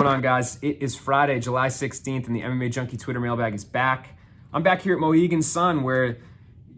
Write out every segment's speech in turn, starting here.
on, guys? It is Friday, July 16th, and the MMA Junkie Twitter mailbag is back. I'm back here at Mohegan Sun, where it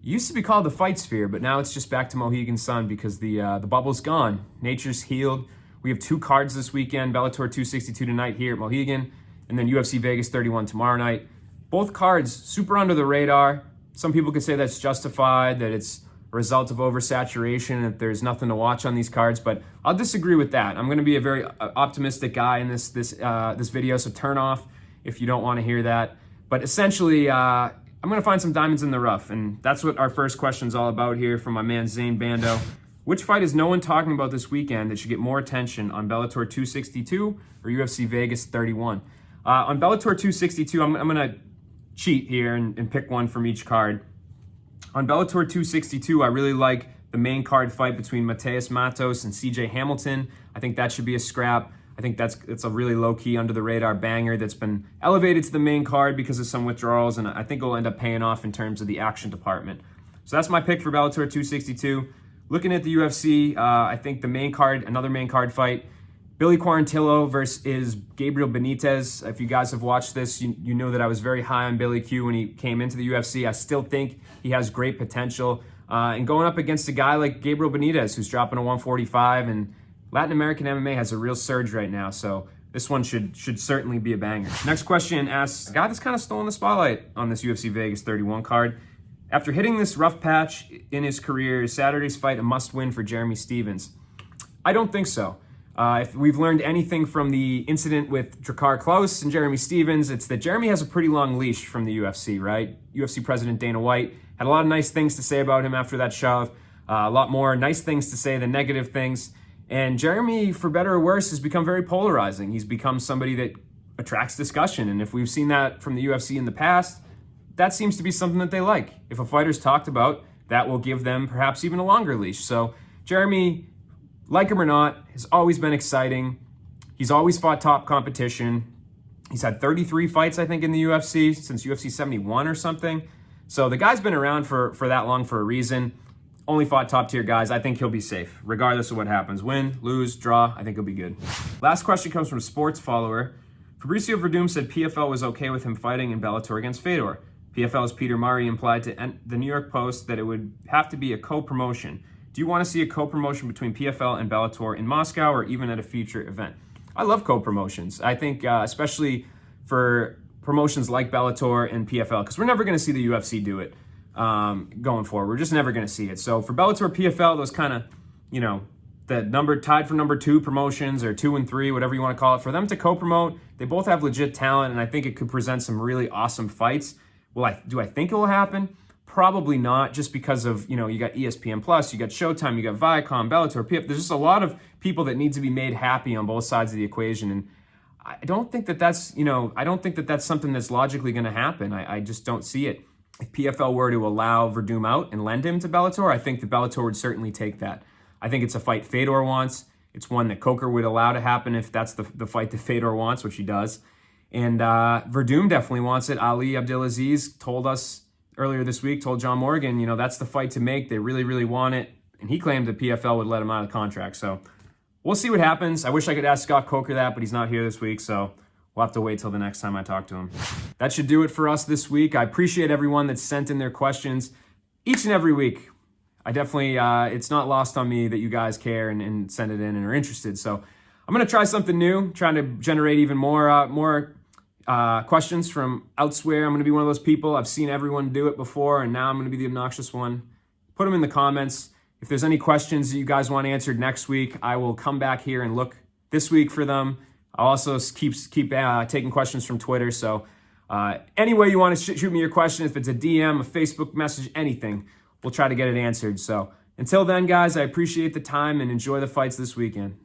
used to be called the Fight Sphere, but now it's just back to Mohegan Sun because the bubble's gone. Nature's healed. We have 2 cards this weekend, Bellator 262 tonight here at Mohegan, and then UFC Vegas 31 tomorrow night. Both cards super under the radar. Some people could say that's justified, that it's a result of oversaturation, that there's nothing to watch on these cards, but I'll disagree with that. I'm going to be a very optimistic guy in this video, so turn off if you don't want to hear that. But essentially, I'm going to find some diamonds in the rough, and that's what our first question is all about here from my man Zane Bando. Which fight is no one talking about this weekend that should get more attention on Bellator 262 or UFC Vegas 31? On Bellator 262, I'm going to cheat here and pick one from each card. On Bellator 262, I really like the main card fight between Mateus Matos and CJ Hamilton. I think that should be a scrap. I think it's a really low-key, under-the-radar banger that's been elevated to the main card because of some withdrawals, and I think it'll end up paying off in terms of the action department. So that's my pick for Bellator 262. Looking at the UFC, I think the main card, another main card fight, Billy Quarantillo versus Gabriel Benitez. If you guys have watched this, you know that I was very high on Billy Q when he came into the UFC. I still think he has great potential. And going up against a guy like Gabriel Benitez, who's dropping to 145, and Latin American MMA has a real surge right now. So this one should certainly be a banger. Next question asks, a guy that's kind of stolen the spotlight on this UFC Vegas 31 card. After hitting this rough patch in his career, is Saturday's fight a must-win for Jeremy Stephens? I don't think so. If we've learned anything from the incident with Drakkar Klose and Jeremy Stephens, it's that Jeremy has a pretty long leash from the UFC, right? UFC President Dana White had a lot of nice things to say about him after that shove, a lot more nice things to say than negative things. And Jeremy, for better or worse, has become very polarizing. He's become somebody that attracts discussion. And if we've seen that from the UFC in the past, that seems to be something that they like. If a fighter's talked about, that will give them perhaps even a longer leash. So Jeremy, like him or not, has always been exciting. He's always fought top competition. He's had 33 fights, I think, in the UFC since UFC 71 or something. So the guy's been around for that long for a reason. Only fought top-tier guys. I think he'll be safe, regardless of what happens. Win, lose, draw, I think he'll be good. Last question comes from Sports Follower. Fabricio Verdum said PFL was okay with him fighting in Bellator against Fedor. PFL's Peter Murray implied to the New York Post that it would have to be a co-promotion. Do you want to see a co-promotion between PFL and Bellator in Moscow or even at a future event? I love co-promotions. I think especially for promotions like Bellator and PFL, because we're never going to see the UFC do it going forward. We're just never going to see it. So for Bellator, PFL, those kind of, the tied for number 2 promotions or 2 and 3, whatever you want to call it, for them to co-promote, they both have legit talent, and I think it could present some really awesome fights. Do I think it will happen? Probably not, just because of, you got ESPN Plus, you got Showtime, you got Viacom, Bellator, PFL. There's just a lot of people that need to be made happy on both sides of the equation. And I don't think that that's something that's logically going to happen. I just don't see it. If PFL were to allow Verdum out and lend him to Bellator, I think the Bellator would certainly take that. I think it's a fight Fedor wants. It's one that Coker would allow to happen if that's the fight that Fedor wants, which he does. And Verdum definitely wants it. Ali Abdelaziz told us earlier this week, told John Morgan, that's the fight to make. They really, really want it. And he claimed that PFL would let him out of the contract. So we'll see what happens. I wish I could ask Scott Coker that, but he's not here this week. So we'll have to wait till the next time I talk to him. That should do it for us this week. I appreciate everyone that sent in their questions each and every week. I definitely, it's not lost on me that you guys care and send it in and are interested. So I'm going to try something new, trying to generate even more questions from elsewhere. I'm going to be one of those people. I've seen everyone do it before, and now I'm going to be the obnoxious one. Put them in the comments. If there's any questions that you guys want answered next week, I will come back here and look this week for them. I'll also keep taking questions from Twitter. So any way you want to shoot me your question, if it's a DM, a Facebook message, anything, we'll try to get it answered. So until then, guys, I appreciate the time and enjoy the fights this weekend.